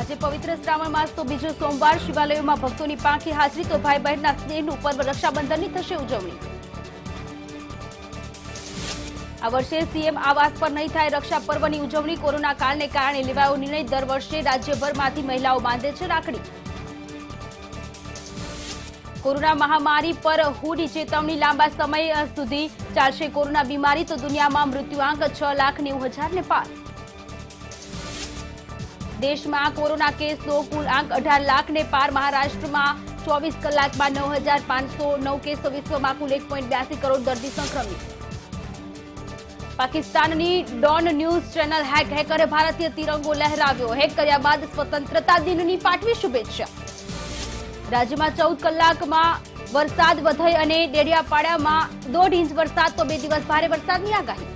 આજે પવિત્ર શ્રાવણ માસનો બીજો સોમવાર શિવાલયોમાં ભક્તોની પાંખી હાજરી તો ભાઈ બહેનના સ્નેહનું પર્વ રક્ષાબંધનની થશે ઉજવણી। આ વર્ષે સીએમ આવાસ પર નહીં થાય રક્ષા પર્વની ઉજવણી। કોરોના કાળને કારણે લેવાયો નિર્ણય। દર વર્ષે રાજ્યભરમાંથી મહિલાઓ બાંધે છે રાખડી। કોરોના મહામારી પર હુની ચેતવણી લાંબા સમય સુધી ચાલશે કોરોના બીમારી તો દુનિયામાં મૃત્યુઆંક 6,90,000 ને પાર। દેશમાં કોરોના કેસનો કુલ આંક 18 લાખ ને પાર। મહારાષ્ટ્રમાં 24 કલાકમાં 9,509 કેસો। વિશ્વમાં કુલ 1.82 કરોડ દર્દી સંક્રમિત। પાકિસ્તાનની ડોન ન્યૂઝ ચેનલ હેકરે ભારતીય તિરંગો લહેરાવ્યો। હેક કર્યા બાદ સ્વતંત્રતા દિનની પાઠવી શુભેચ્છા। રાજ્યમાં 14 કલાકમાં વરસાદ વધઈ અને ડેડિયાપાડામાં 1.5 ઇંચ વરસાદ તો 2 દિવસ ભારે વરસાદની આગાહી।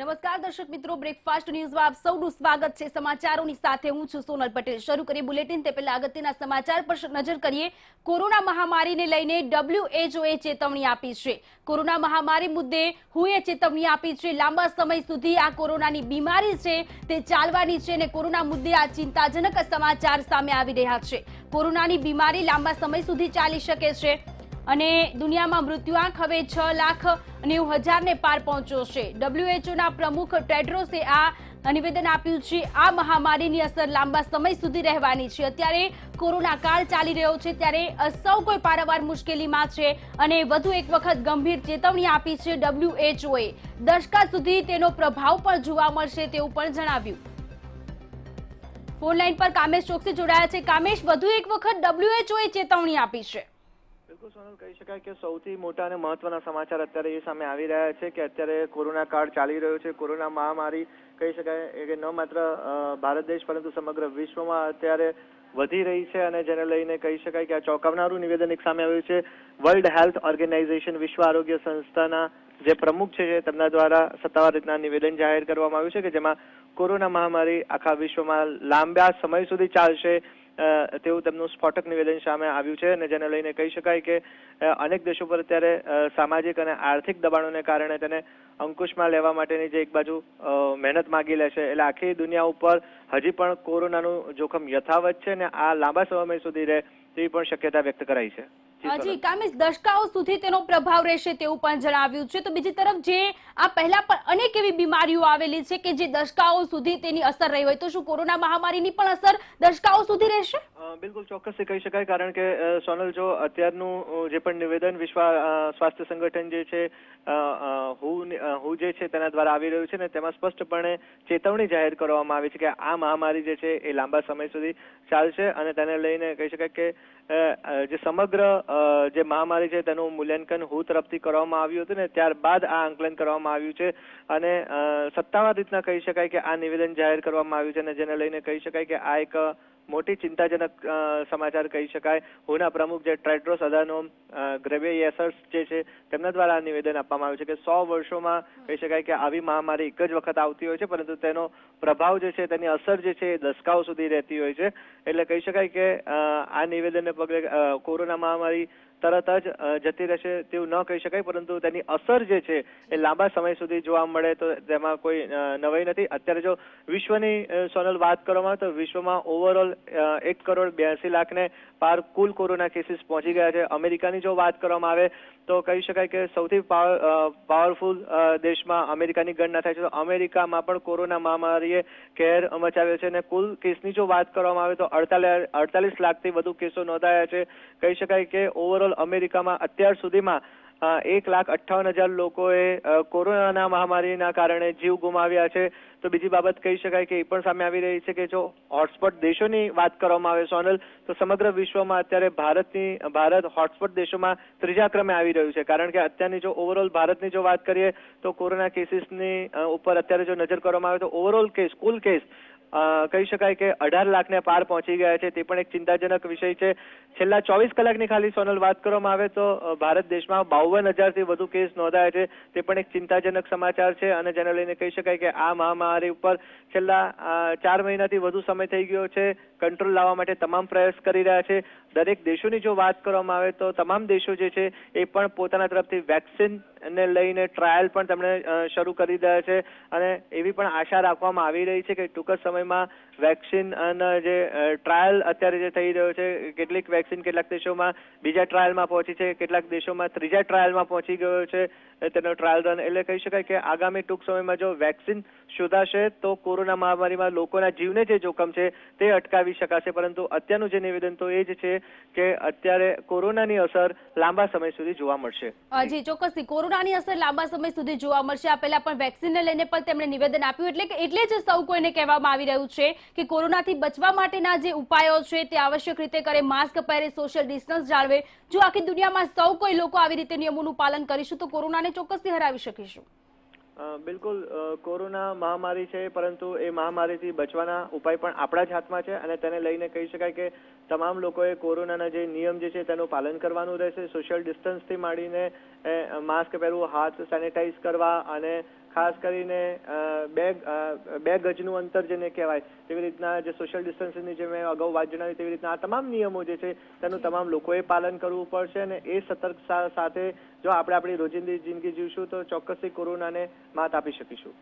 નમસ્કાર દર્શક મિત્રો, બ્રેકફાસ્ટ ન્યૂઝમાં આપ સૌનું સ્વાગત છે। સમાચારોની સાથે હું છું સોનલ પટેલ। શરૂ કરીએ બુલેટિન તે પહેલા અગત્યના સમાચાર પર નજર કરીએ। કોરોના મહામારીને લઈને WHOએ ચેતવણી આપી છે। કોરોના મહામારી મુદ્દે હુએ ચેતવણી આપી છે। લાંબા સમય સુધી આ કોરોનાની બીમારી છે તે ચાલવાની છે અને કોરોના મુદ્દે આ ચિંતાજનક સમાચાર સામે આવી રહ્યા છે। કોરોનાની બીમારી લાંબા સમય સુધી ચાલી શકે છે અને દુનિયામાં મૃત્યુઆંક હવે 6,90,000 ને પાર પહોંચ્યો છે। WHOના પ્રમુખ ટેડ્રોસે આ નિવેદન આપ્યું છે। આ મહામારીની અસર લાંબા સમય સુધી રહેવાની છે। અત્યારે કોરોના કાળ ચાલી રહ્યો છે ત્યારે સૌ કોઈ પારાવાર મુશ્કેલીમાં છે અને વધુ એક વખત ગંભીર ચેતવણી આપી છે WHOએ। દશકા સુધી તેનો પ્રભાવ પણ જોવા મળશે તેવું પણ જણાવ્યું। ફોન લાઈન પર કામેશ ચોકસી જોડાયા છે। કામેશ, વધુ એક વખત WHOએ ચેતવણી આપી છે। બિલકુલ સોનલ, કહી શકાય કે સૌથી મોટા અને મહત્વના સમાચાર અત્યારે એ સામે આવી રહ્યા છે કે અત્યારે કોરોના કાળ ચાલી રહ્યો છે। કોરોના મહામારી કહી શકાય કે ન માત્ર ભારત દેશ પરંતુ સમગ્ર વિશ્વમાં અત્યારે વધી રહી છે અને જેને લઈને કહી શકાય કે આ ચોંકાવનારું નિવેદન એક સામે આવ્યું છે। વર્લ્ડ હેલ્થ ઓર્ગેનાઇઝેશન, વિશ્વ આરોગ્ય સંસ્થાના જે પ્રમુખ છે તેમના દ્વારા સત્તાવાર રીતના નિવેદન જાહેર કરવામાં આવ્યું છે કે જેમાં કોરોના મહામારી આખા વિશ્વમાં લાંબા સમય સુધી ચાલશે તેવું તેમનું સ્ફોટક નિવેદન સામે આવ્યું છે અને જેને લઈને કહી શકાય કે અનેક દેશો પર અત્યારે સામાજિક અને આર્થિક દબાણોને કારણે તેને અંકુશમાં લેવા માટેની જે એક બાજુ મહેનત માગી લે છે એટલે આખી દુનિયા ઉપર હજી પણ કોરોનાનું જોખમ યથાવત છે અને આ લાંબા સમય સુધી રહે તેવી પણ શક્યતા વ્યક્ત કરાઈ છે। જી કામેશ, દશકાઓ સુધી તેનો પ્રભાવ રહેશે તેવું પણ જણાવ્યું છે। તો બીજી તરફ જે આ પહેલા પણ અનેક એવી બીમારીઓ આવેલી છે કે જે દશકાઓ સુધી તેની અસર રહી હોય, તો શું કોરોના મહામારીની પણ અસર દશકાઓ સુધી રહેશે? બિલકુલ ચોક્કસથી કહી શકાય, કારણ કે સોનલ, જો અત્યારનું જે પણ નિવેદન વિશ્વ સ્વાસ્થ્ય સંગઠન જે છે હુ જે છે તેના દ્વારા આવી રહ્યું છે ને તેમાં સ્પષ્ટપણે ચેતવણી જાહેર કરવામાં આવી છે કે આ મહામારી જે છે એ લાંબા સમય સુધી ચાલશે અને તેને લઈને કહી શકાય કે જે સમગ્ર જે મહામારી છે તેનું મૂલ્યાંકન હુ તરફથી કરવામાં આવ્યું હતું ને ત્યારબાદ આ આંકલન કરવામાં આવ્યું છે અને સત્તાવાર રીતના કહી શકાય કે આ નિવેદન જાહેર કરવામાં આવ્યું છે અને જેને લઈને કહી શકાય કે આ એક મોટી ચિંતાજનક સમાચાર કહી શકાય। હુના પ્રમુખ જે ટેડ્રોસ અધાનોમ ઘેબ્રેયેસસ જે છે તેમના દ્વારા આ નિવેદન આપવામાં આવ્યું છે કે 100 વર્ષોમાં કહી શકાય કે આવી મહામારી એક જ વખત આવતી હોય છે પરંતુ તેનો પ્રભાવ જે છે તેની અસર જે છે એ દશકાઓ સુધી રહેતી હોય છે। એટલે કહી શકાય કે આ નિવેદનને પગલે કોરોના મહામારી તરત જ જતી રહેશે તેવું ન કહી શકાય પરંતુ તેની અસર જે છે એ લાંબા સમય સુધી જોવા મળે તો તેમાં કોઈ નવાઈ નથી। અત્યારે જો વિશ્વની સોનલ વાત કરવામાં આવે તો વિશ્વમાં ઓવરઓલ 1,82,00,000 ને પાર કુલ કોરોના કેસીસ પહોંચી ગયા છે। અમેરિકાની જો વાત કરવામાં આવે તો કહી શકાય કે સૌથી પાવરફુલ દેશમાં અમેરિકાની ગણના થાય છે તો અમેરિકામાં પણ કોરોના મહામારીએ કહેર મચાવ્યો છે અને કુલ કેસની જો વાત કરવામાં આવે તો 48 લાખથી વધુ કેસો નોંધાયા છે। કહી શકાય કે ઓવરઓલ અમેરિકામાં અત્યાર સુધીમાં 1,58,000 લોકોએ કોરોના મહામારીના કારણે જીવ ગુમાવ્યા છે। તો બીજી બાબત કહી શકાય કે એ પણ સામે આવી રહી છે કે જો હોટસ્પોટ દેશોની વાત કરવામાં આવે સોનલ તો સમગ્ર વિશ્વમાં અત્યારે ભારત હોટસ્પોટ દેશોમાં ત્રીજા ક્રમે આવી રહ્યું છે। કારણ કે અત્યારની જો ઓવરઓલ ભારતની જો વાત કરીએ તો કોરોના કેસીસની ઉપર અત્યારે જો નજર કરવામાં આવે તો ઓવરઓલ કુલ કેસ કહી શકાય કે 18 લાખને પાર પહોંચી ગયા છે, તે પણ એક ચિંતાજનક વિષય છે. છેલ્લા 24 કલાકની ખાલી સોનલ વાત કરવામાં આવે તો ભારત દેશમાં 52,000 થી વધુ કેસ નોંધાયા છે, તે પણ એક ચિંતાજનક સમાચાર છે. અને જેને લઈને કહી શકાય કે આ મહામારી ઉપર છેલ્લા 4 મહિનાથી વધુ સમય થઈ ગયો છે. કંટ્રોલ લાવવા માટે તમામ પ્રયાસ કરી રહ્યા છે. દરેક દેશોની જો વાત કરવામાં આવે તો તમામ દેશો જે છે એ પણ પોતાના તરફથી વેક્સિન ને લઈને ટ્રાયલ પણ તેમણે શરૂ કરી રહ્યા છે. અને એવી પણ આશા રાખવામાં આવી રહી છે કે ટૂંક જ સમયમાં વેક્સિન અને જે ટ્રાયલ અત્યારે જે થઈ રહ્યો છે, કેટલીક વેક્સિન કેટલાક દેશોમાં બીજા ટ્રાયલમાં પહોંચી છે, કેટલાક દેશોમાં ત્રીજા ટ્રાયલમાં પહોંચી ગયો છે તેનો ટ્રાયલ રન. એટલે કહી શકાય કે આગામી ટૂંક સમયમાં જો વેક્સિન શોધાશે તો કોરોના મહામારીમાં લોકોના જીવને જે જોખમ છે તે અટકાવી શકાશે. પરંતુ અત્યારનું જે નિવેદન તો એ જ છે કે અત્યારે કોરોનાની અસર લાંબા સમય સુધી જોવા મળશે. જી ચોક્કસથી કોરોનાની અસર લાંબા સમય સુધી જોવા મળશે. આ પહેલા પણ વેક્સિનને લઈને પણ તેમણે નિવેદન આપ્યું, એટલે જ સૌ કોઈને કહેવામાં આવી રહ્યું છે કે કોરોનાથી બચવા માટેના જે ઉપાયો છે તે આવશ્યક રીતે કરે, માસ્ક પહેરે, સોશિયલ ડિસ્ટન્સ જાળવે. જો આખી દુનિયામાં સૌ કોઈ લોકો આવી રીતે નિયમોનું પાલન કરીશું તો કોરોનાને ચોક્કસથી હરાવી શકીશું. બિલકુલ, કોરોના મહામારી છે, પરંતુ એ મહામારીથી બચવાના ઉપાય પણ આપણા જ હાથમાં છે. અને તેને લઈને કહી શકાય કે તમામ લોકોએ કોરોનાના જે નિયમ જે છે તેનું પાલન કરવાનું રહેશે. સોશિયલ ડિસ્ટન્સથી માંડીને માસ્ક પહેરવું, હાથ સેનિટાઈઝ કરવા અને ખાસ કરીને 2 ગજનું અંતર જેને કહેવાય તેવી રીતના જે સોશિયલ ડિસ્ટન્સિંગની જે મેં અગાઉ વાત જણાવી તેવી રીતના આ તમામ નિયમો જે છે તેનું તમામ લોકોએ પાલન કરવું પડશે. અને એ સતર્કતા સાથે જો આપણે આપણી રોજિંદી જિંદગી જીવશું તો ચોક્કસથી કોરોનાને માત આપી શકીશું.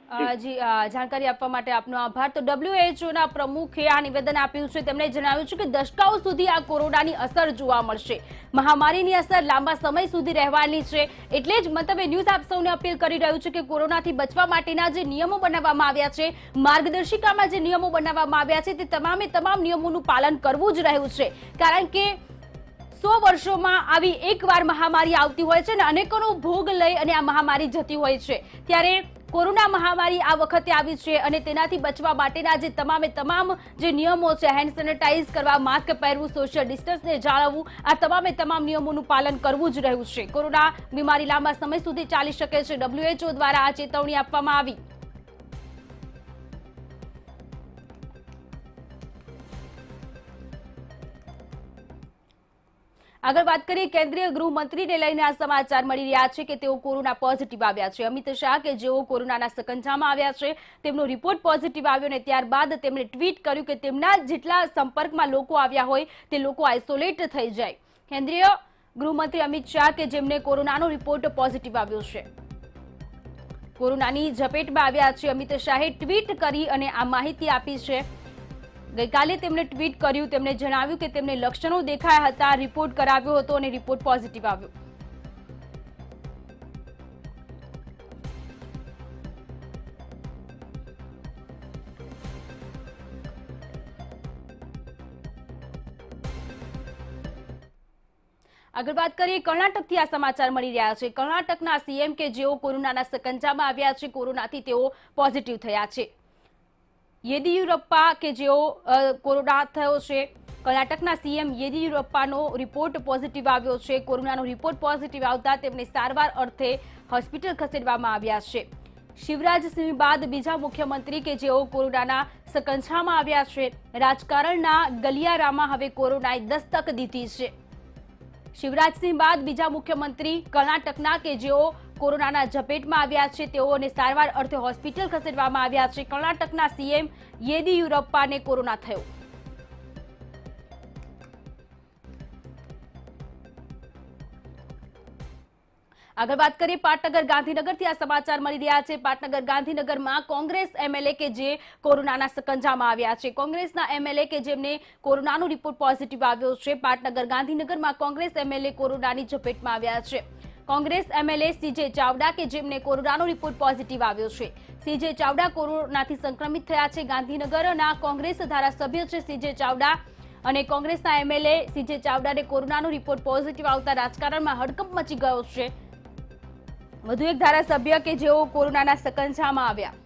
જી જાણકારી આપવા માટે આપનો આભાર. તો WHO ના પ્રમુખે આ નિવેદન આપ્યું છે. તેમણે જણાવ્યું છે કે દશકાઓ સુધી આ કોરોનાની અસર જોવા મળશે. મહામારીની અસર લાંબા સમય સુધી રહેવાની છે. એટલે જ મંતવ્ય ન્યૂઝ આપ સૌને અપીલ કરી રહ્યું છે કે કોરોનાથી બચવા માટેના જે નિયમો બનાવવામાં આવ્યા છે, માર્ગદર્શિકામાં જે નિયમો બનાવવામાં આવ્યા છે તે તમામ નિયમોનું પાલન કરવું જ રહ્યું છે. કારણ કે 100 વર્ષોમાં આવી એકવાર મહામારી આવતી હોય છે અને અનેકોનો ભોગ લઈ અને આ મહામારી જતી હોય છે. ત્યારે કોરોના મહામારી આ વખતે આવી છે અને તેનાથી બચવા માટેના જે તમામ જે નિયમો છે, હેન્ડ સેનિટાઈઝ કરવા, માસ્ક પહેરવું, સોશિયલ ડિસ્ટન્સને જાળવવું, આ તમામ નિયમોનું પાલન કરવું જ રહ્યું છે. કોરોના બીમારી લાંબા સમય સુધી ચાલી શકે છે. WHO દ્વારા આ ચેતવણી આપવામાં આવી. આગળ વાત કરીએ, કેન્દ્રીય ગૃહમંત્રીને લઈને આ સમાચાર મળી રહ્યા છે કે તેઓ કોરોના પોઝિટિવ આવ્યા છે. અમિત શાહ કે જેઓ કોરોનાના સકંજામાં આવ્યા છે તેમનો રિપોર્ટ પોઝિટિવ આવ્યો અને ત્યારબાદ તેમણે ટ્વીટ કર્યું કે તેમના જેટલા સંપર્કમાં લોકો આવ્યા હોય તે લોકો આઇસોલેટ થઈ જાય. કેન્દ્રીય ગૃહમંત્રી અમિત શાહ કે જેમને કોરોનાનો રિપોર્ટ પોઝિટિવ આવ્યો છે, કોરોનાની ઝપેટમાં આવ્યા છે. અમિત શાહે ટ્વીટ કરી અને આ માહિતી આપી છે. ગઈકાલે તેમણે ટ્વીટ કર્યું. તેમણે જણાવ્યું કે તેમને લક્ષણો દેખાયા હતા, રિપોર્ટ કરાવ્યો હતો અને રિપોર્ટ પોઝિટિવ આવ્યો. આગળ વાત કરીએ, કર્ણાટકથી આ સમાચાર મળી રહ્યા છે. કર્ણાટકના સીએમ કે જેઓ કોરોનાના સકંજામાં આવ્યા છે, કોરોનાથી તેઓ પોઝિટિવ થયા છે. યેદિયુરપ્પા કે જેઓ કોરોના થયો છે, કર્ણાટકના સીએમ યેદિયુરપ્પાનો રિપોર્ટ પોઝિટિવ આવ્યો છે. કોરોનાનો રિપોર્ટ પોઝિટિવ આવતા તેમને સારવાર અર્થે હોસ્પિટલ ખસેડવામાં આવ્યા છે. શિવરાજ સિંહ બાદ બીજા મુખ્યમંત્રી કે જેઓ કોરોનાના સકંજામાં આવ્યા છે. રાજકારણના ગલિયારામાં હવે કોરોનાએ દસ્તક દીધી છે. શિવરાજ સિંહ બાદ બીજા મુખ્યમંત્રી કર્ણાટકના કે જેઓ કોરોનાના ઝપેટમાં આવ્યા છે, તેઓને સારવાર અર્થે હોસ્પિટલ ખસેડવામાં આવ્યા છે. કર્ણાટકના સીએમ યેદિયુરપ્પાને કોરોના થયો. આગળ વાત કરીએ, પાટનગર ગાંધીનગરથી આ સમાચાર મળી રહ્યા છે. પાટનગર ગાંધીનગરમાં કોંગ્રેસ એમએલએ કે જે કોરોનાના સકંજામાં આવ્યા છે. કોંગ્રેસના એમએલએ કે જેમને કોરોનાનો રિપોર્ટ પોઝિટિવ આવ્યો છે. પાટનગર ગાંધીનગરમાં કોંગ્રેસ એમએલએ કોરોનાની ઝપેટમાં આવ્યા છે. કોંગ્રેસ એમએલએ સીજે ચાવડા કે જેમને કોરોનાનો રિપોર્ટ પોઝિટિવ આવ્યો છે. સીજે ચાવડા કોરોનાથી સંક્રમિત થયા છે. ગાંધીનગરના કોંગ્રેસ ધારાસભ્ય છે સીજે ચાવડા અને કોંગ્રેસના એમએલએ સીજે ચાવડાને કોરોનાનો રિપોર્ટ પોઝિટિવ આવતા રાજકારણમાં હડકંપ મચી ગયો છે. વધુ એક ધારાસભ્ય કે જેઓ કોરોનાના સકંજામાં આવ્યા.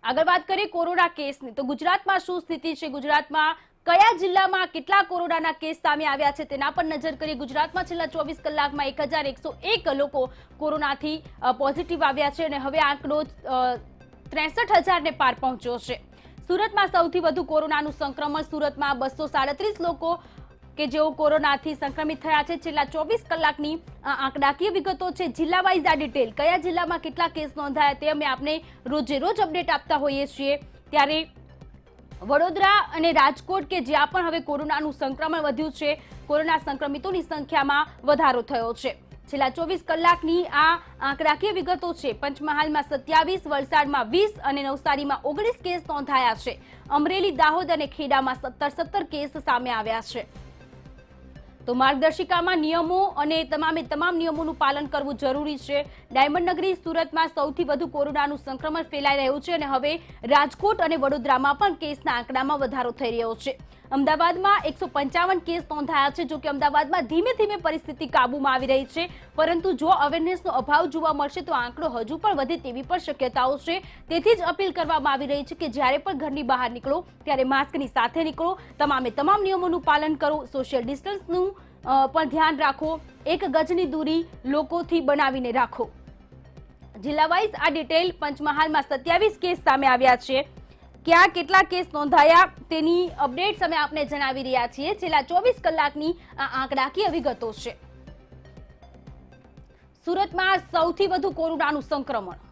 આગળ વાત કરીએ કોરોના કેસની, તો ગુજરાતમાં શું સ્થિતિ છે, ગુજરાતમાં કયા જિલ્લામાં કેટલા કોરોનાના કેસ સામે આવ્યા છે તેના પર નજર કરીએ. ગુજરાતમાં છેલ્લા 24 કલાકમાં 1101 લોકો કોરોનાથી પોઝિટિવ આવ્યા છે અને હવે આંકડો 63,000 ને પાર પહોંચ્યો છે. સુરતમાં સૌથી વધુ કોરોનાનું સંક્રમણ. સુરતમાં 237 લોકો કે જેઓ કોરોનાથી સંક્રમિત થયા છે. છેલ્લા 24 કલાકની આંકડાકીય વિગતો છે. જિલ્લા વાઇઝ આ ડિટેલ, કયા જિલ્લામાં કેટલા કેસ નોંધાયા તે અમે આપને રોજે રોજ અપડેટ આપતા હોઈએ છીએ. ત્યારે વડોદરા અને રાજકોટ કે જ્યાં પણ હવે કોરોનાનું સંક્રમણ વધ્યું છે, કોરોના સંક્રમિતોની સંખ્યામાં વધારો થયો છે. છેલ્લા 24 કલાકની આ આંકડાકીય વિગતો છે. પંચમહાલમાં 27, વલસાડમાં 20 અને નવસારીમાં 19 કેસ નોંધાયા છે. અમરેલી, દાહોદ અને ખેડામાં 17 કેસ સામે આવ્યા છે. તો માર્ગદર્શિકામાં નિયમો અને તમામ નિયમોનું પાલન કરવું જરૂરી છે. ડાયમંડ નગરી સુરતમાં સૌથી વધુ કોરોનાનું સંક્રમણ ફેલાઈ રહ્યું છે અને હવે રાજકોટ અને વડોદરામાં પણ કેસના આંકડામાં વધારો થઈ રહ્યો છે. અમદાવાદમાં 155 કેસ નોંધાયા છે. જો કે અમદાવાદમાં ધીમે ધીમે પરિસ્થિતિ કાબૂમાં આવી રહી છે, પરંતુ જો અવેરનેસનો અભાવ જોવા મળશે તો આંકડો હજુ પણ વધે તેવી પણ શક્યતાઓ છે. તેથી જ અપીલ કરવામાં આવી રહી છે કે જ્યારે પણ ઘરની બહાર નીકળો ત્યારે માસ્કની સાથે નીકળો, તમામ નિયમોનું પાલન કરો, સોશિયલ ડિસ્ટન્સનું પણ ધ્યાન રાખો, 1 ગજની દૂરી લોકોથી બનાવીને રાખો. જિલ્લા વાઇઝ આ ડિટેલ. પંચમહાલમાં 27 કેસ સામે આવ્યા છે. ક્યાં કેટલા કેસ નોંધાયા તેની અપડેટ્સ અમે આપને જણાવી રહ્યા છીએ. છેલ્લા 24 કલાકની આ આંકડાકીય વિગતો છે. સુરતમાં સૌથી વધુ કોરોનાનું સંક્રમણ.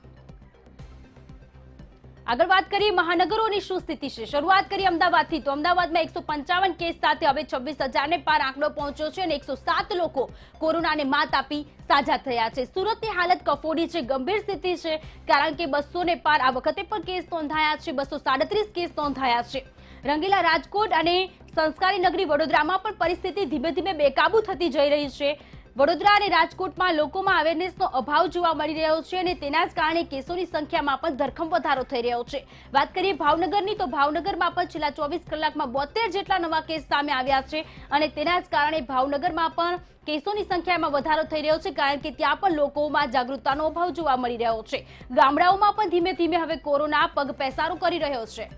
આગળ વાત કરીએ મહાનગરોની શું સ્થિતિ છે. શરૂઆત કરીએ અમદાવાદથી. તો અમદાવાદમાં 155 કેસ સાથે હવે 26,000 ને પાર આંકડો પહોંચ્યો છે અને 107 લોકો કોરોનાને માત આપી સાજા થયા છે. સુરતની હાલત કફોડી છે, ગંભીર સ્થિતિ છે, કારણ કે 200 ને પાર આ વખતે પણ કેસ નોંધાયા છે. 237 કેસ નોંધાયા છે. રંગીલા રાજકોટ અને સંસ્કારી નગરી વડોદરામાં પણ પરિસ્થિતિ ધીમે ધીમે બેકાબુ થતી જઈ રહી છે. વડોદરા અને રાજકોટમાં લોકોમાં અવેરનેસનો અભાવ જોવા મળી રહ્યો છે અને તેના જ કારણે કેસોની સંખ્યામાં પણ ધરખમ વધારો થઈ રહ્યો છે. વાત કરીએ ભાવનગરની, તો ભાવનગરમાં પણ છેલ્લા 24 કલાકમાં 72 જેટલા નવા કેસ સામે આવ્યા છે અને તેના જ કારણે ભાવનગરમાં પણ કેસોની સંખ્યામાં વધારો થઈ રહ્યો છે, કારણ કે ત્યાં પણ લોકોમાં જાગૃતતાનો અભાવ જોવા મળી રહ્યો છે. ગામડાઓમાં પણ ધીમે ધીમે હવે કોરોના પગપેસારો કરી રહ્યો છે.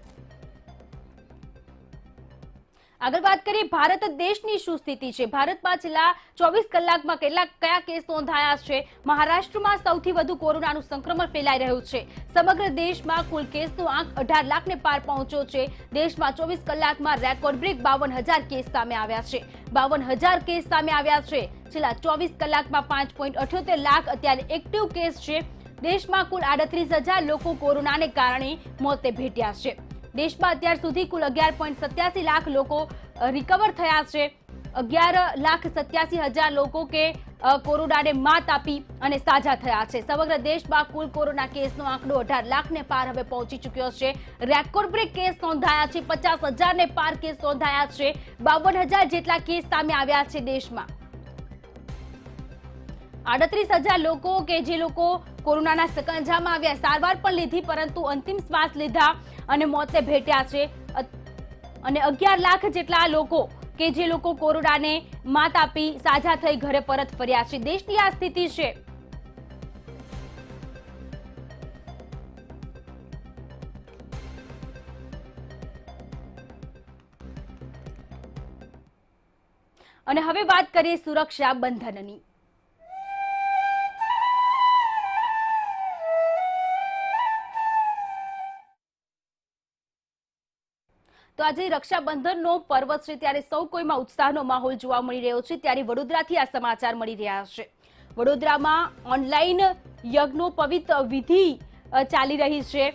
આગળ વાત કરીએ ભારત દેશની શું સ્થિતિ છે. ભારતમાં છેલ્લા 24 કલાકમાં કયા કેસ નોંધાયા છે. મહારાષ્ટ્રમાં સૌથી વધુ કોરોનાનું સંક્રમણ ફેલાઈ રહ્યું છે. સમગ્ર દેશમાં કુલ કેસનો આંક 18 લાખને પાર પહોંચ્યો છે. દેશમાં 24 કલાકમાં રેકોર્ડ બ્રેક 52,000 કેસ સામે આવ્યા છે. 52,000 કેસ સામે આવ્યા છે. છેલ્લા 24 કલાકમાં 5.78 લાખ અત્યારે એક્ટિવ કેસ છે. દેશમાં કુલ 38,000 લોકો કોરોનાને કારણે મોતે ભેટ્યા છે. દેશમાં અત્યાર સુધી કુલ 11.87 લાખ લોકો રિકવર થયા છે. 11,87,000 લોકો કે કોરોનાને માત આપી અને સાજા થયા છે. સમગ્ર દેશમાં કુલ કોરોના કેસનો આંકડો 18 લાખને પાર હવે પહોંચી ચૂક્યો છે. રેકોર્ડ બ્રેક કેસ નોંધાયા છે. 50,000 ને પાર કેસ નોંધાયા છે. 52,000 જેટલા કેસ સામે આવ્યા છે દેશમાં. 38,000 લોકો કે જે લોકો કોરોનાના સકંજામાં આવ્યા, સારવાર પણ લીધી, પરંતુ અંતિમ શ્વાસ લીધા અને મોતને ભેટ્યા છે. અને 11 લાખ જેટલા લોકો કે જે લોકો કોરોનાને માત આપી સાજા થઈ ઘરે પરત ફર્યા છે. દેશની આ સ્થિતિ છે. અને હવે વાત કરીએ સુરક્ષા બંધનની. તો આજે રક્ષાબંધનનો પર્વ છે, ત્યારે સૌ કોઈમાં ઉત્સાહનો માહોલ જોવા મળી રહ્યો છે. ત્યારે વડોદરાથી આ સમાચાર મળી રહ્યા છે. વડોદરામાં ઓનલાઈન યજ્ઞોપવિત વિધિ ચાલી રહી છે.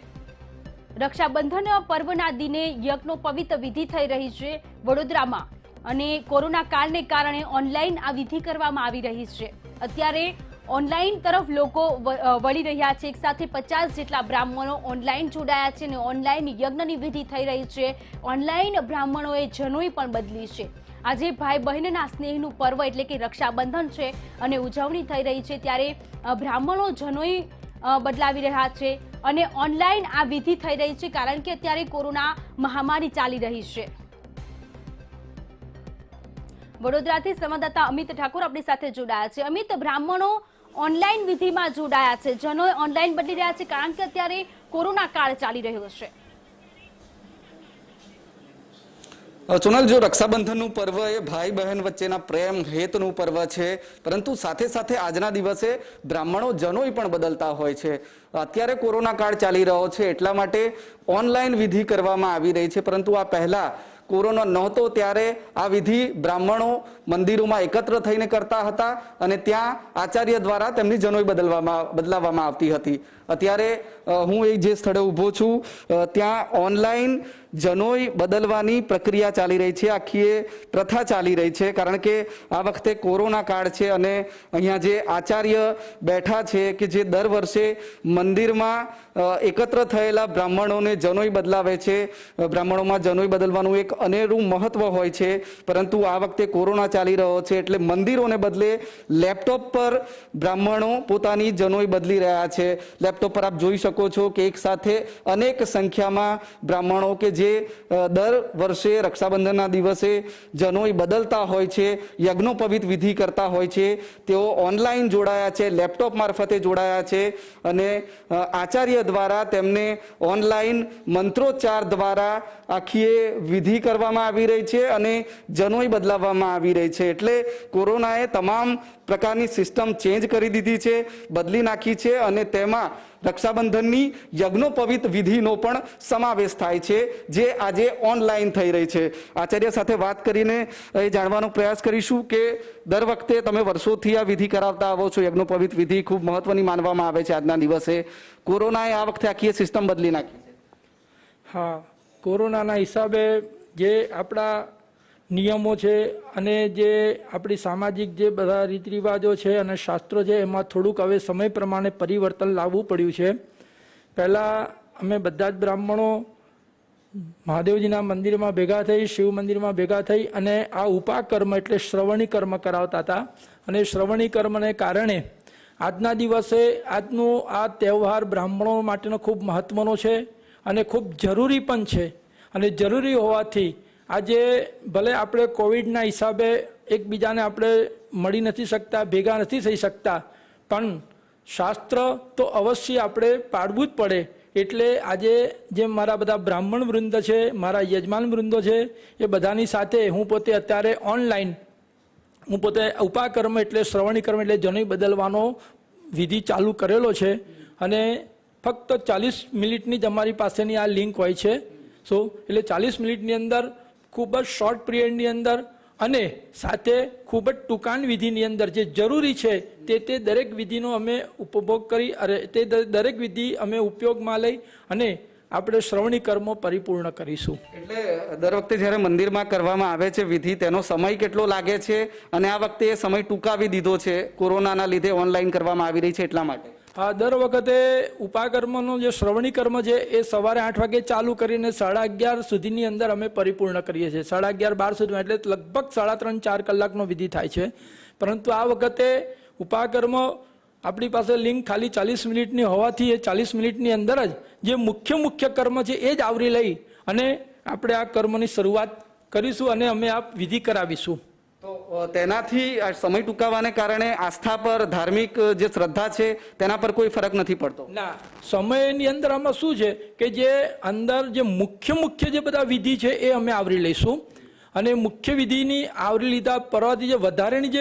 રક્ષાબંધન પર્વના દિને યજ્ઞોપવિત વિધિ થઈ રહી છે વડોદરામાં, અને કોરોના કાળને કારણે ઓનલાઈન આ વિધિ કરવામાં આવી રહી છે. અત્યારે ઓનલાઈન તરફ લોકો વળી રહ્યા છે. એક સાથે 50 જેટલા બ્રાહ્મણો ઓનલાઈન જોડાયા છે અને ઓનલાઈન યજ્ઞની વિધિ થઈ રહી છે. ઓનલાઈન બ્રાહ્મણોએ જનોઈ પણ બદલી છે. આજે ભાઈ બહેનના સ્નેહનું પર્વ એટલે કે રક્ષાબંધન છે અને ઉજવણી થઈ રહી છે, ત્યારે બ્રાહ્મણો જનોઈ બદલાવી રહ્યા છે અને ઓનલાઈન આ વિધિ થઈ રહી છે, કારણ કે અત્યારે કોરોના મહામારી ચાલી રહી છે. વડોદરાથી સંવાદદાતા અમિત ઠાકોર આપણી સાથે જોડાયા છે. અમિત, બ્રાહ્મણો ઓનલાઈન વિધિમાં જોડાયા છે, જનો ઓનલાઈન બદલી રહ્યા છે, કારણ કે અત્યારે કોરોના કાળ ચાલી રહ્યો છે. સોનલ, જો રક્ષાબંધનનું પર્વ એ ભાઈ બહેન વચ્ચેના પ્રેમ હેતનું પર્વ છે, પરંતુ સાથે સાથે આજના દિવસે બ્રાહ્મણો જનોઈ પણ બદલતા હોય છે. અત્યારે કોરોના કાળ ચાલી રહ્યો છે એટલા માટે ઓનલાઈન વિધિ કરવામાં આવી રહી છે, પરંતુ આ પહેલા કોરોના નહોતો ત્યારે આ વિધિ બ્રાહ્મણો મંદિરોમાં એકત્ર થઈને કરતા હતા અને ત્યાં આચાર્ય દ્વારા તેમની જનોઈ બદલાવવામાં આવતી હતી. અત્યારે હું જે સ્થળે ઊભો છું ત્યાં ઓનલાઈન જનોઈ બદલવાની પ્રક્રિયા ચાલી રહી છે, આખી એ પ્રથા ચાલી રહી છે, કારણ કે આ વખતે કોરોના કાળ છે અને અહીંયા જે આચાર્ય બેઠા છે કે જે દર વર્ષે મંદિરમાં એકત્ર થયેલા બ્રાહ્મણોને જનોઈ બદલાવે છે. બ્રાહ્મણોમાં જનોઈ બદલવાનું એક અનેરું મહત્વ હોય છે, પરંતુ આ વખતે કોરોના ચાલી રહ્યો છે એટલે મંદિરોને બદલે લેપટોપ પર બ્રાહ્મણો પોતાની જનોઈ બદલી રહ્યા છે. લેપટોપ પર આપ જોઈ શકો છો કે એક સાથે અનેક સંખ્યામાં બ્રાહ્મણો કે જે દર વર્ષે રક્ષાબંધનના દિવસે જનોઈ બદલતા હોય છે, યજ્ઞોપવિત વિધિ કરતા હોય છે, તેઓ ઓનલાઈન જોડાયા છે, લેપટોપ મારફતે જોડાયા છે અને આચાર્ય દ્વારા તેમને ઓનલાઈન મંત્રોચ્ચાર દ્વારા આખી વિધિ કરવામાં આવી રહી છે અને જનોઈ બદલાવવામાં આવી રહી છે. એટલે કોરોનાએ તમામ પ્રકારની સિસ્ટમ ચેન્જ કરી દીધી છે, બદલી નાખી છે અને તેમાં રક્ષાબંધનની યજ્ઞોપવિત વિધિનો પણ સમાવેશ થાય છે, જે આજે ઓનલાઈન થઈ રહી છે. આચાર્ય સાથે વાત કરીને એ જાણવાનો પ્રયાસ કરીશું કે દર વખતે તમે વર્ષોથી આ વિધિ કરાવતા આવો છો, યજ્ઞોપવિત વિધિ ખૂબ મહત્વની માનવામાં આવે છે આજના દિવસે. કોરોનાએ આ વખતે આખી સિસ્ટમ બદલી નાખી છે. હા, કોરોનાના હિસાબે જે આપણા નિયમો છે અને જે આપણી સામાજિક જે બધા રીત રિવાજો છે અને શાસ્ત્રો છે એમાં થોડુંક હવે સમય પ્રમાણે પરિવર્તન લાવવું પડ્યું છે. પહેલાં અમે બધા જ બ્રાહ્મણો મહાદેવજીના મંદિરમાં ભેગા થઈ, શિવ મંદિરમાં ભેગા થઈ અને આ ઉપાકર્મ એટલે શ્રવણી કર્મ કરાવતા હતા. અને શ્રવણી કર્મને કારણે આજના દિવસે આજનો આ તહેવાર બ્રાહ્મણો માટેનો ખૂબ મહત્વનો છે અને ખૂબ જરૂરી પણ છે. અને જરૂરી હોવાથી આજે ભલે આપણે કોવિડના હિસાબે એકબીજાને આપણે મળી નથી શકતા, ભેગા નથી થઈ શકતા, પણ શાસ્ત્ર તો અવશ્ય આપણે પાળવું જ પડે. એટલે આજે જે મારા બધા બ્રાહ્મણ વૃંદ છે, મારા યજમાન વૃંદો છે, એ બધાની સાથે હું પોતે અત્યારે ઓનલાઈન હું પોતે ઉપાકર્મ એટલે શ્રવણી કર્મ એટલે જનોઈ બદલવાનો વિધિ ચાલુ કરેલો છે. અને ફક્ત 40 મિનિટની જ અમારી પાસેની આ લિંક હોય છે. એટલે 40 મિનિટની અંદર ખૂબ જ શોર્ટ પિરિયડની અંદર અને સાથે ખૂબ જ ટૂંકાણ વિધિની અંદર જે જરૂરી છે તે દરેક વિધિનો અમે ઉપભોગ કરી તે દરેક વિધિ અમે ઉપયોગમાં લઈ અને આપણે શ્રવણી કર્મો પરિપૂર્ણ કરીશું. એટલે દર વખતે જ્યારે મંદિરમાં કરવામાં આવે છે વિધિ, તેનો સમય કેટલો લાગે છે અને આ વખતે એ સમય ટૂંકાવી દીધો છે કોરોનાના લીધે ઓનલાઈન કરવામાં આવી રહી છે એટલા માટે? હા, દર વખતે ઉપાકર્મનો જે શ્રવણી કર્મ છે એ સવારે 8 વાગે ચાલુ કરીને 11:30 સુધીની અંદર અમે પરિપૂર્ણ કરીએ છીએ. 11:30-12 સુધીમાં એટલે લગભગ 3.5-4 કલાકનો વિધિ થાય છે. પરંતુ આ વખતે ઉપાકર્મ આપણી પાસે લિંક ખાલી 40 મિનિટની હોવાથી એ 40 મિનિટની અંદર જ જે મુખ્ય કર્મ છે એ જ આવરી લઈ અને આપણે આ કર્મની શરૂઆત કરીશું અને અમે આ વિધિ કરાવીશું. તો તેનાથી આ સમય ટૂંકાવાને કારણે આસ્થા પર, ધાર્મિક જે શ્રદ્ધા છે તેના પર કોઈ ફરક નથી પડતો? ના, સમયની અંદર આમાં શું છે કે જે અંદર જે મુખ્ય જે બધા વિધિ છે એ અમે આવરી લઈશું અને મુખ્ય વિધિની આવરી લીધા પરવાથી જે વધારેની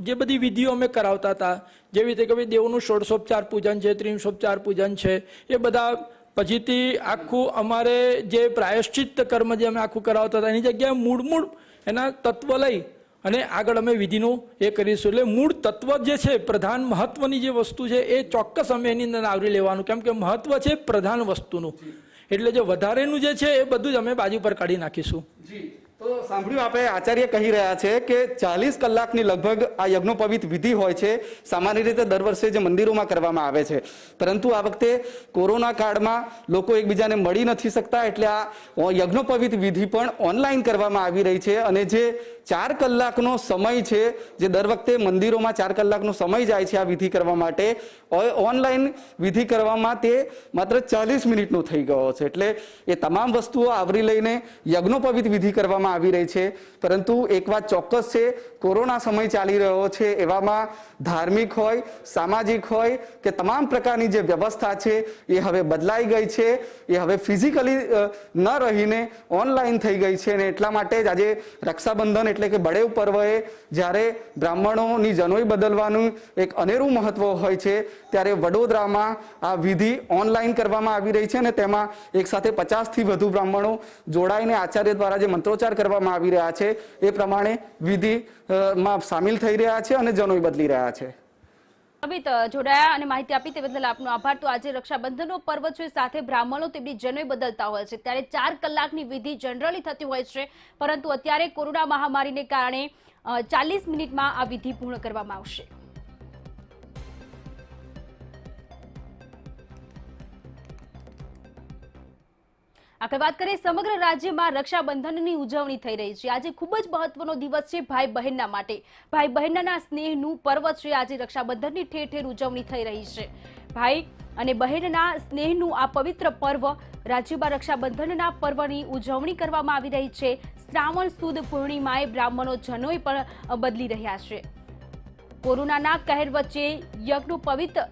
જે બધી વિધિઓ અમે કરાવતા હતા, જેવી રીતે કે ભાઈ દેવનું ષોડશોપચાર પૂજન છે, ત્રિંશોપચાર પૂજન છે, એ બધા પછીથી આખું અમારે જે પ્રાયશ્ચિત્ત કર્મ જે અમે આખું કરાવતા હતા એની જગ્યાએ મૂળ એના તત્વ લઈ અને આગળ અમે વિધિનું એ કરીશું. એટલે મૂળ તત્વ જે છે, પ્રધાન મહત્વની જે વસ્તુ છે એ ચોક્કસ અમે એની અંદર આવરી લેવાનું, કેમ કે મહત્વ છે પ્રધાન વસ્તુનું. એટલે જે વધારેનું જે છે એ બધું જ અમે બાજુ પર કાઢી નાખીશું. તો સાંભળ્યું આપણે, આચાર્ય કહી રહ્યા છે કે 40 કલાકની લગભગ આ યજ્ઞોપવિત વિધિ હોય છે. સામાન્ય રીતે દર વર્ષે જે મંદિરોમાં કરવામાં આવે છે, પરંતુ આ વખતે કોરોના કાળમાં લોકો એકબીજાને મળી નથી શકતા એટલે આ યજ્ઞોપવિત વિધિ પણ ઓનલાઈન કરવામાં આવી રહી છે. અને જે 4 કલાકનો સમય છે, જે દર વખતે મંદિરોમાં 4 કલાકનો સમય જાય છે આ વિધિ કરવા માટે, ઓનલાઈન વિધિ કરવામાં તે માત્ર 40 મિનિટનો થઈ ગયો છે. એટલે એ તમામ વસ્તુઓ આવરી લઈને યજ્ઞોપવિત વિધિ કરવામાં આવી રહી છે. પરંતુ એક વાત ચોક્કસ છે કોરોના સમય ચાલી રહ્યો છે, એવામાં ધાર્મિક હોય, સામાજિક હોય કે તમામ પ્રકારની જે વ્યવસ્થા છે એ હવે બદલાઈ ગઈ છે, એ હવે ફિઝિકલી ન રહીને ઓનલાઈન થઈ ગઈ છે. અને એટલા માટે જ આજે રક્ષાબંધન એટલે કે બળેવ પર્વએ જ્યારે બ્રાહ્મણોની જનોઈ બદલવાનું એક અનેરું મહત્વ હોય છે, ત્યારે વડોદરામાં આ વિધિ ઓનલાઈન કરવામાં આવી રહી છે અને તેમાં એક સાથે 50થી વધુ બ્રાહ્મણો જોડાઈને આચાર્ય દ્વારા જે મંત્રોચ્ચાર કરવામાં આવી રહ્યા છે એ પ્રમાણે વિધિમાં સામેલ થઈ રહ્યા છે અને જનોઈ બદલી રહ્યા છે. અમિત જોડાયા અને માહિતી આપી તે બદલ આપનો આભાર. તો આજે રક્ષાબંધનનો પર્વ છે, સાથે બ્રાહ્મણો તેમની જનોઈ બદલતા હોય છે, ત્યારે 4 કલાકની વિધિ જનરલી થતી હોય છે, પરંતુ અત્યારે કોરોના મહામારીને કારણે 40 મિનિટમાં આ વિધિ પૂર્ણ કરવામાં આવશે. આગળ વાત કરીએ, સમગ્ર રાજ્યમાં રક્ષાબંધનની ઉજવણી થઈ રહી છે. આજે ખૂબ જ મહત્વનો દિવસ છે ભાઈ બહેનના માટે. ભાઈ બહેનના સ્નેહનું પર્વ છે. આજે રક્ષાબંધનની ઠેર ઠેર ઉજવણી થઈ રહી છે. ભાઈ અને બહેનના સ્નેહનું આ પવિત્ર પર્વ રાજ્યમાં રક્ષાબંધનના પર્વની ઉજવણી કરવામાં આવી રહી છે. શ્રાવણ સુદ પૂર્ણિમાએ બ્રાહ્મણો જનોઈ પણ બદલી રહ્યા છે. કોરોનાના કહેર વચ્ચે યજ્ઞનો પવિત્ર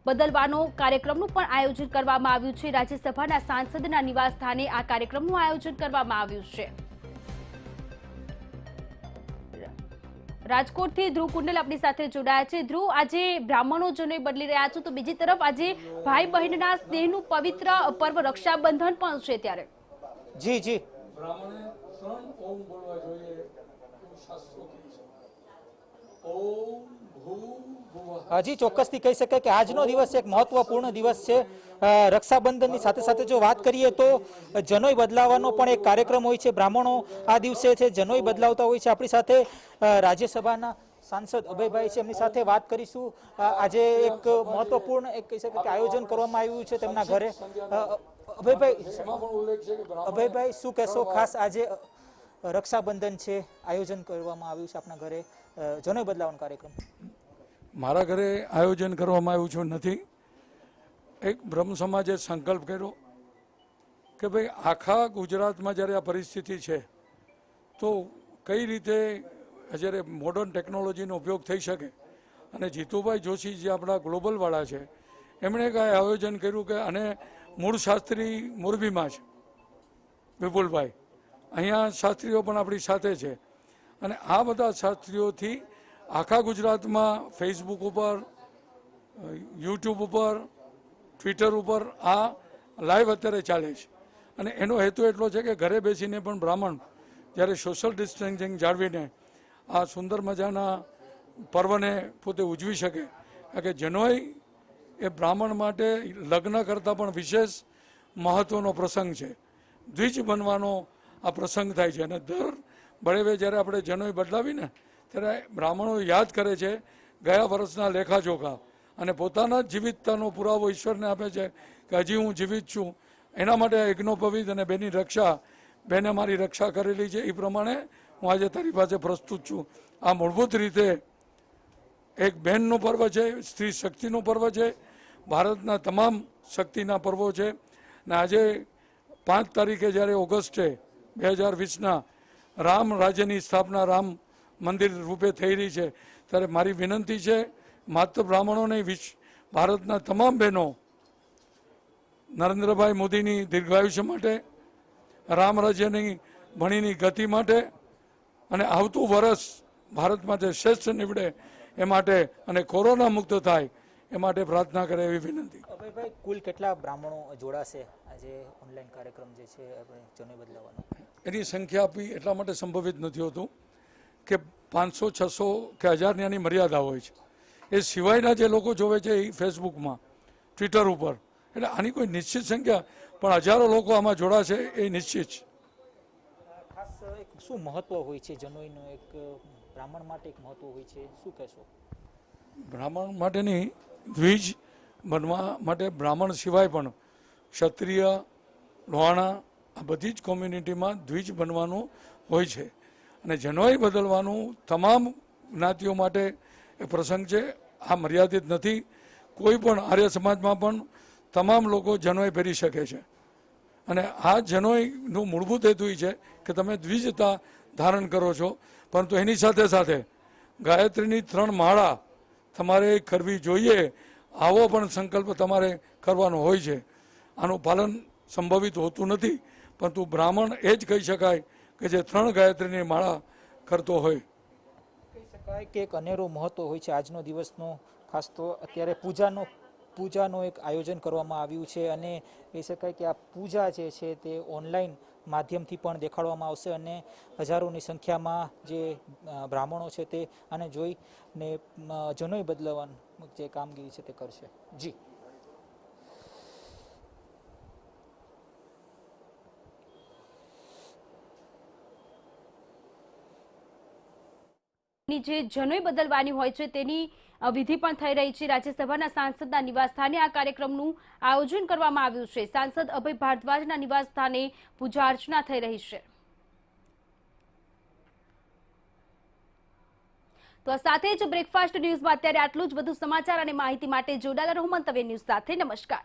બદલવાનો કાર્યક્રમનું પણ આયોજન કરવામાં આવ્યું છે. રાજ્યસભાના સાંસદના નિવાસ સ્થાને આ કાર્યક્રમનું આયોજન કરવામાં આવ્યું છે. રાજકોટથી ધ્રુવ કુંડલ આપણી સાથે જોડાયા છે. ધ્રુવ, આજે બ્રાહ્મણો જનોઈ બદલી રહ્યા છો, તો બીજી તરફ આજે ભાઈ બહેનના સ્નેહનું પવિત્ર પર્વ રક્ષાબંધન પણ છે, ત્યારે જી બ્રાહ્મણે 3 ઓમ બોલવા જોઈએ એવું શાસ્ત્રો કહે છે. ઓમ હજી ચોક્કસથી કહી શકાય કે આજનો દિવસ એક મહત્વપૂર્ણ દિવસ છે. રક્ષાબંધનની સાથે સાથે જો વાત કરીએ તો જનોઈ બદલાવાનો પણ એક કાર્યક્રમ હોય છે. બ્રાહ્મણો આ દિવસે છે જનોઈ બદલાવતા હોય છે. આપણી સાથે રાજ્યસભાના સાંસદ અભયભાઈ છે, એમની સાથે વાત કરીશું. આજે એક મહત્વપૂર્ણ એક કહી શકાય કે આયોજન કરવામાં આવ્યું છે તેમના ઘરે. અભયભાઈ શું કહેશો? ખાસ આજે રક્ષાબંધન છે, આયોજન કરવામાં આવ્યું છે આપણા ઘરે જનોઈ બદલાવાનો કાર્યક્રમ. મારા ઘરે આયોજન કરવામાં આવ્યું છે નથી. એક બ્રહ્મ સમાજે સંકલ્પ કર્યો કે ભાઈ આખા ગુજરાતમાં જ્યારે આ પરિસ્થિતિ છે તો કઈ રીતે જ્યારે મોડર્ન ટેકનોલોજીનો ઉપયોગ થઈ શકે. અને જીતુભાઈ જોશી જે આપણા ગ્લોબલવાળા છે એમણે કાંઈ આયોજન કર્યું કે અને મૂળ શાસ્ત્રી મોરબીમાં છે વિપુલભાઈ, અહીંયા શાસ્ત્રીઓ પણ આપણી સાથે છે. અને આ બધા શાસ્ત્રીઓથી આખા ગુજરાતમાં ફેસબુક ઉપર, યુટ્યુબ ઉપર, ટ્વિટર ઉપર આ લાઈવ અત્યારે ચાલે છે. અને એનો હેતુ એટલો છે કે ઘરે બેસીને પણ બ્રાહ્મણ જ્યારે સોશિયલ ડિસ્ટન્સિંગ જાળવીને આ સુંદર મજાના પર્વને પોતે ઉજવી શકે. કારણ કે જનોઈ એ બ્રાહ્મણ માટે લગ્ન કરતાં પણ વિશેષ મહત્ત્વનો પ્રસંગ છે. દ્વિજ બનવાનો આ પ્રસંગ થાય છે. અને દર બળેવે જ્યારે આપણે જનોઈ બદલાવીને ત્યારે બ્રાહ્મણો યાદ કરે છે ગયા વર્ષના લેખાજોખા અને પોતાના જીવિતતાનો પુરાવો ઈશ્વરને આપે છે કે હજી હું જીવિત છું. એના માટે યજ્ઞોપવિત અને બેની રક્ષા, બેને મારી રક્ષા કરેલી છે એ પ્રમાણે હું આજે તારી પાસે પ્રસ્તુત છું. આ મૂળભૂત રીતે એક બહેનનું પર્વ છે, સ્ત્રી શક્તિનું પર્વ છે, ભારતના તમામ શક્તિના પર્વો છે. ને આજે 5 તારીખે જ્યારે ઓગસ્ટે 2020ના રામ રાજ્યની સ્થાપના રામ મંદિર રૂપે થઈ રહી છે ત્યારે મારી વિનંતી છે માત્ર બ્રાહ્મણોને ભારતના તમામ બહેનો નરેન્દ્રભાઈ મોદીની દીર્ઘાયુષ્ય માટે, રામ રાજ્યની ભણીની ગતિ માટે અને આવતું વર્ષ ભારત માટે શ્રેષ્ઠ નીવડે એ માટે અને કોરોના મુક્ત થાય એ માટે પ્રાર્થના કરે એવી વિનંતી. અભયભાઈ, કુલ કેટલા બ્રાહ્મણો જોડાશે આજે ઓનલાઈન કાર્યક્રમ જે છે આપણે જનોઈ બદલાવાનો? એની સંખ્યા આપવી એટલા માટે સંભવિત નથી હોતું કે 500, 600 કે 1000ની આની મર્યાદા હોય છે. એ સિવાયના જે લોકો જોવે છે એ ફેસબુકમાં, ટ્વિટર ઉપર, એટલે આની કોઈ નિશ્ચિત સંખ્યા પણ હજારો લોકો આમાં જોડાશે એ નિશ્ચિત છે. ખાસ એક શું મહત્વ હોય છે જનોઈનું? એક બ્રાહ્મણ માટે એક મહત્વ હોય છે, શું કહેશો? બ્રાહ્મણ માટેની દ્વિજ બનવા માટે બ્રાહ્મણ સિવાય પણ ક્ષત્રિય, લોહાણા આ બધી જ કોમ્યુનિટીમાં દ્વિજ બનવાનું હોય છે. અને જનોઈ બદલવાનું તમામ જ્ઞાતિઓ માટે એ પ્રસંગ છે. આ મર્યાદિત નથી. કોઈ પણ આર્ય સમાજમાં પણ તમામ લોકો જનોઈ પહેરી શકે છે. અને આ જનોઈનું મૂળભૂત હેતુ એ છે કે તમે દ્વિજતા ધારણ કરો છો, પરંતુ એની સાથે સાથે ગાયત્રીની 3 માળા તમારે કરવી જોઈએ, આવો પણ સંકલ્પ તમારે કરવાનો હોય છે. આનું પાલન સંભવિત હોતું નથી, પરંતુ બ્રાહ્મણ એ જ કહી શકાય કે જે 3 ગાયત્રીની માળા કરતો હોય. કહી શકાય કે એક અનેરો મહત્વ હોય છે આજનો દિવસનો. ખાસ તો અત્યારે પૂજાનો એક આયોજન કરવામાં આવ્યું છે અને કહી શકાય કે આ પૂજા જે છે તે ઓનલાઈન માધ્યમથી પણ દેખાડવામાં આવશે અને હજારોની સંખ્યામાં જે બ્રાહ્મણો છે તે આને જોઈને જનોઈ બદલાવવાની જે કામગીરી છે તે કરશે. જી. ની જે જનોઈ બદલવાની હોય છે તેની વિધિ પણ થઈ રહી છે. રાજ્યસભાના સાંસદના નિવાસસ્થાને આ કાર્યક્રમનું આયોજન કરવામાં આવ્યું છે. સાંસદ અભય ભારદ્વાજના નિવાસસ્થાને પૂજા અર્ચના થઈ રહી છે. તો આ સાથે જ બ્રેકફાસ્ટ ન્યૂઝમાં અત્યારે આટલું જ. વધુ સમાચાર અને માહિતી માટે જોડાયેલા રહો મંતવ્ય ન્યૂઝ સાથે. નમસ્કાર.